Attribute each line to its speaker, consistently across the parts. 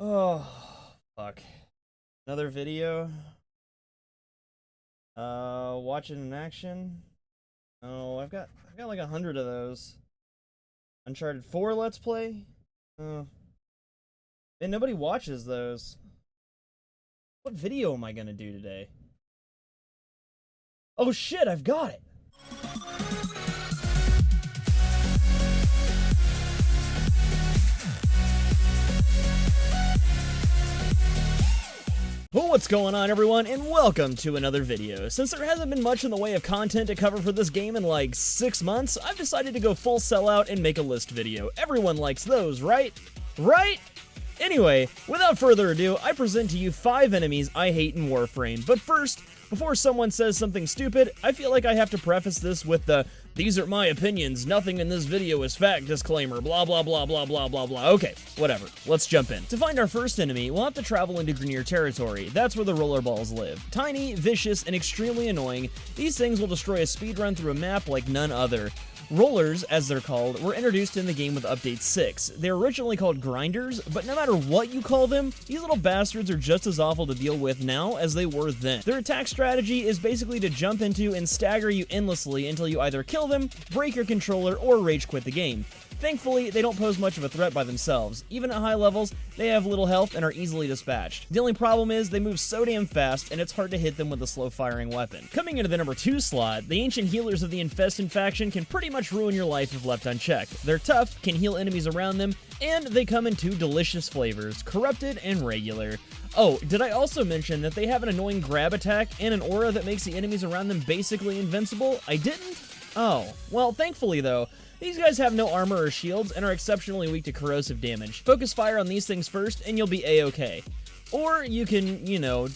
Speaker 1: Oh, fuck. Another video. Watching in action. Oh, I've got like 100 of those. Uncharted 4 Let's Play. Oh. And nobody watches those. What video am I gonna do today? Oh shit, I've got it! Well, what's going on, everyone, and welcome to another video. Since there hasn't been much in the way of content to cover for this game in like 6 months, I've decided to go full sellout and make a list video. Everyone likes those, right? Right? Anyway, without further ado, I present to you 5 enemies I hate in Warframe. But first, before someone says something stupid, I feel like I have to preface this with the "these are my opinions, nothing in this video is fact" disclaimer, blah blah blah blah blah blah blah. Okay, whatever, let's jump in. To find our first enemy, we'll have to travel into Grenier territory. That's where the rollerballs live. Tiny, vicious, and extremely annoying, these things will destroy a speedrun through a map like none other. Rollers, as they're called, were introduced in the game with Update 6. They were originally called grinders, but no matter what you call them, these little bastards are just as awful to deal with now as they were then. Their attack strategy is basically to jump into and stagger you endlessly until you either kill them, break your controller, or rage quit the game. Thankfully, they don't pose much of a threat by themselves. Even at high levels, they have little health and are easily dispatched. The only problem is they move so damn fast, and it's hard to hit them with a slow-firing weapon. Coming into the number 2 slot, the ancient healers of the Infested faction can pretty much ruin your life if left unchecked. They're tough, can heal enemies around them, and they come in 2 delicious flavors, corrupted and regular. Oh, did I also mention that they have an annoying grab attack and an aura that makes the enemies around them basically invincible? I didn't? Oh, well, thankfully though, these guys have no armor or shields and are exceptionally weak to corrosive damage. Focus fire on these things first and you'll be a-okay. Or you can,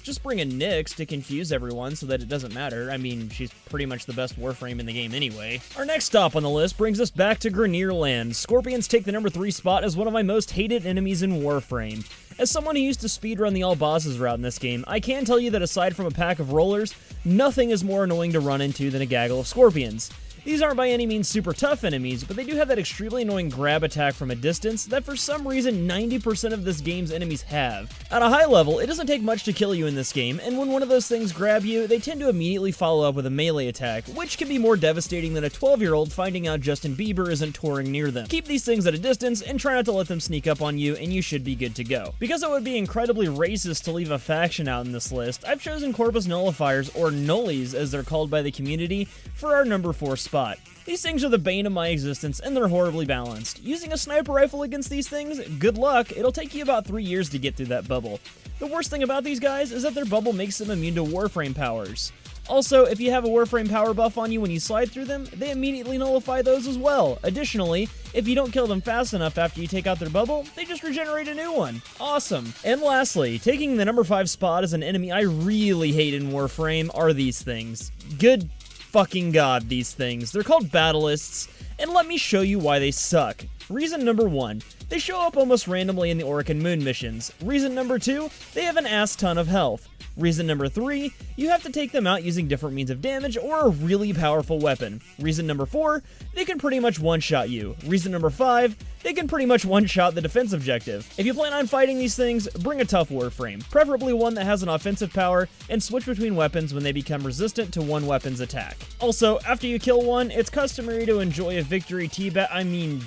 Speaker 1: just bring a Nyx to confuse everyone so that it doesn't matter. I mean, she's pretty much the best Warframe in the game anyway. Our next stop on the list brings us back to Grenier Land. Scorpions take the number 3 spot as one of my most hated enemies in Warframe. As someone who used to speedrun the all bosses route in this game, I can tell you that aside from a pack of rollers, nothing is more annoying to run into than a gaggle of scorpions. These aren't by any means super tough enemies, but they do have that extremely annoying grab attack from a distance that for some reason 90% of this game's enemies have. At a high level, it doesn't take much to kill you in this game, and when one of those things grab you, they tend to immediately follow up with a melee attack, which can be more devastating than a 12-year-old finding out Justin Bieber isn't touring near them. Keep these things at a distance and try not to let them sneak up on you, and you should be good to go. Because it would be incredibly racist to leave a faction out in this list, I've chosen Corpus Nullifiers, or Nullies as they're called by the community, for our number 4 spot. These things are the bane of my existence, and they're horribly balanced. Using a sniper rifle against these things? Good luck, it'll take you about 3 years to get through that bubble. The worst thing about these guys is that their bubble makes them immune to Warframe powers. Also, if you have a Warframe power buff on you when you slide through them, they immediately nullify those as well. Additionally, if you don't kill them fast enough after you take out their bubble, they just regenerate a new one. Awesome. And lastly, taking the number 5 spot as an enemy I really hate in Warframe are these things. Good fucking god, these things. They're called Battleists, and let me show you why they suck. Reason number 1, they show up almost randomly in the Orokin Moon missions. Reason number 2, they have an ass ton of health. Reason number 3, you have to take them out using different means of damage or a really powerful weapon. Reason number 4, they can pretty much one-shot you. Reason number 5, they can pretty much one-shot the defense objective. If you plan on fighting these things, bring a tough Warframe, preferably one that has an offensive power, and switch between weapons when they become resistant to one weapon's attack. Also, after you kill one, it's customary to enjoy a victory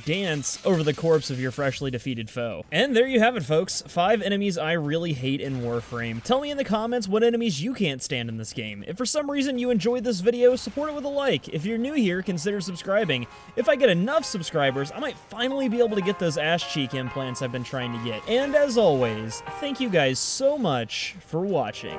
Speaker 1: dance over the corpse of your freshly defeated foe. And there you have it, folks. 5 enemies I really hate in Warframe. Tell me in the comments what enemies you can't stand in this game. If for some reason you enjoyed this video, support it with a like. If you're new here, consider subscribing. If I get enough subscribers, I might finally be able to get those ass cheek implants I've been trying to get. And as always, thank you guys so much for watching.